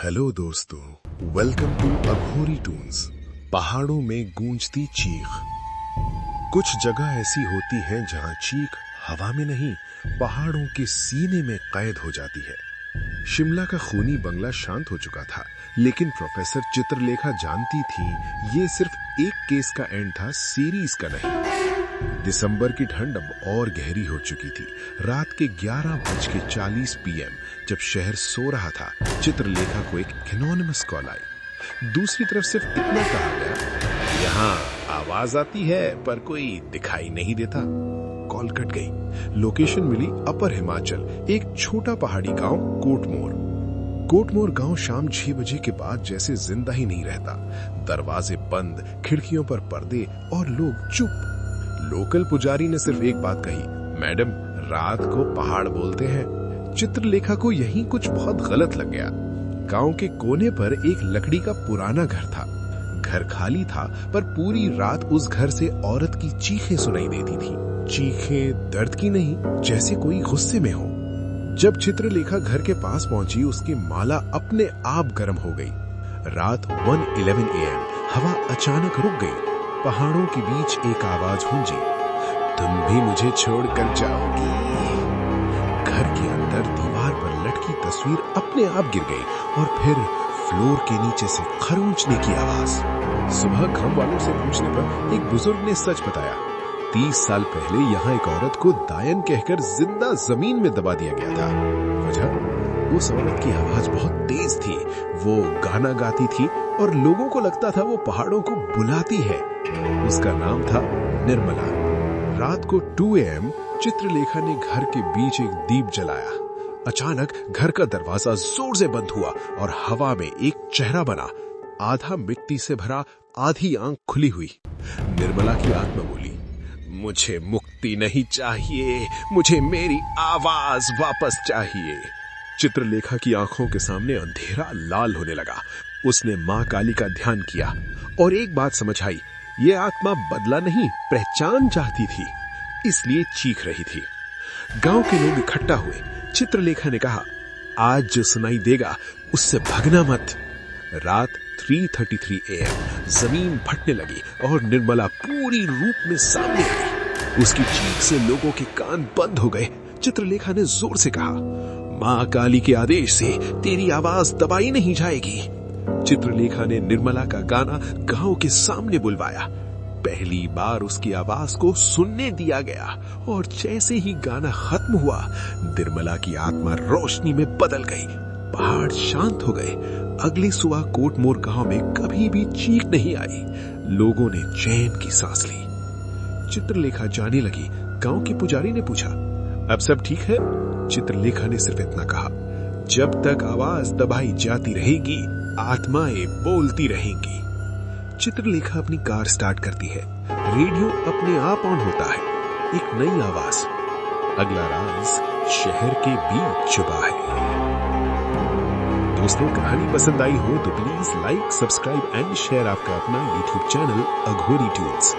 Hello दोस्तों, welcome to Aghori Toons. पहाड़ों में गूंजती चीख। कुछ जगह ऐसी होती हैं जहां चीख हवा में नहीं, पहाड़ों के सीने में कैद हो जाती है। शिमला का खूनी बंगला शांत हो चुका था, लेकिन प्रोफेसर चित्रलेखा जानती थी ये सिर्फ एक केस का एंड था, सीरीज का नहीं। दिसंबर की ठंड अब और गहरी हो चुकी थी। रात के 11:40 PM जब शहर सो रहा था, चित्रलेखा को एक एनोनिमस कॉल आई। दूसरी तरफ सिर्फ इतना कहा गया, यहाँ आवाज आती है पर कोई दिखाई नहीं देता। कॉल कट गई। लोकेशन मिली अपर हिमाचल, एक छोटा पहाड़ी गांव कोटमोर। कोटमोर गांव शाम 6 बजे के बाद जैसे जिंदा ही नहीं रहता। दरवाजे बंद, खिड़कियों पर पर्दे और लोग चुप। लोकल पुजारी ने सिर्फ एक बात कही, मैडम रात को पहाड़ बोलते हैं। चित्रलेखा को यही कुछ बहुत गलत लग गया। गांव के कोने पर एक लकड़ी का पुराना घर था। घर खाली था, पर पूरी रात उस घर से औरत की चीखें सुनाई देती थी। चीखें दर्द की नहीं, जैसे कोई गुस्से में हो। जब चित्रलेखा घर के पास पहुंची, उसकी माला अपने आप गर्म हो गई। रात 1:11 AM हवा अचानक रुक गई। पहाड़ों के बीच एक आवाज गूंजी, तुम भी मुझे छोड़कर जाओगी। घर के अंदर दीवार पर लटकी तस्वीर अपने आप गिर गई और फिर फ्लोर के नीचे से खरोंचने की आवाज। सुबह गांव वालों से पूछने पर एक बुजुर्ग ने सच बताया, 30 साल पहले यहाँ एक औरत को दायन कहकर जिंदा जमीन में दबा दिया गया था। वजह, उस औरत की आवाज बहुत तेज थी। वो गाना गाती थी और लोगों को लगता था वो पहाड़ों को बुलाती है। उसका नाम था निर्मला। रात को 2 AM चित्रलेखा ने घर के बीच एक दीप जलाया। अचानक घर का दरवाजा जोर से बंद हुआ और हवा में एक चेहरा बना, आधा मिट्टी से भरा, आधी आंख खुली हुई। निर्मला की आत्मा बोली, मुझे मुक्ति नहीं चाहिए, मुझे मेरी आवाज वापस चाहिए। चित्रलेखा की आंखों के सामने अंधेरा लाल होने लगा। उसने मां काली का ध्यान किया और एक बात समझ आई, ये आत्मा बदला नहीं, पहचान चाहती थी, इसलिए चीख रही थी। गांव के लोग इकट्ठा हुए। चित्रलेखा ने कहा, आज जो सुनाई देगा उससे भगना मत। रात 3:33 AM जमीन फटने लगी और निर्मला पूरी रूप में सामने आई। उसकी चीख से लोगों के कान बंद हो गए। चित्रलेखा ने जोर से कहा, मां काली के आदेश से तेरी आवाज दबाई नहीं जाएगी। चित्रलेखा ने निर्मला का गाना गांव के सामने बुलवाया। पहली बार उसकी आवाज को सुनने दिया गया और जैसे ही गाना खत्म हुआ, निर्मला की आत्मा रोशनी में बदल गई। पहाड़ शांत हो गए। अगली सुबह कोटमोर गांव में कभी भी चीख नहीं आई। लोगों ने चैन की सांस ली। चित्रलेखा जाने लगी। गांव के पुजारी ने पूछा, अब सब ठीक है? चित्रलेखा ने सिर्फ इतना कहा, जब तक आवाज दबाई जाती रहेगी, आत्माएं बोलती रहेंगी। चित्रलेखा अपनी कार स्टार्ट करती है। रेडियो अपने आप ऑन होता है। एक नई आवाज, अगला राज शहर के बीच छुपा है। दोस्तों, कहानी पसंद आई हो तो please like, subscribe and share आपका अपना YouTube चैनल अघोरी टून्स।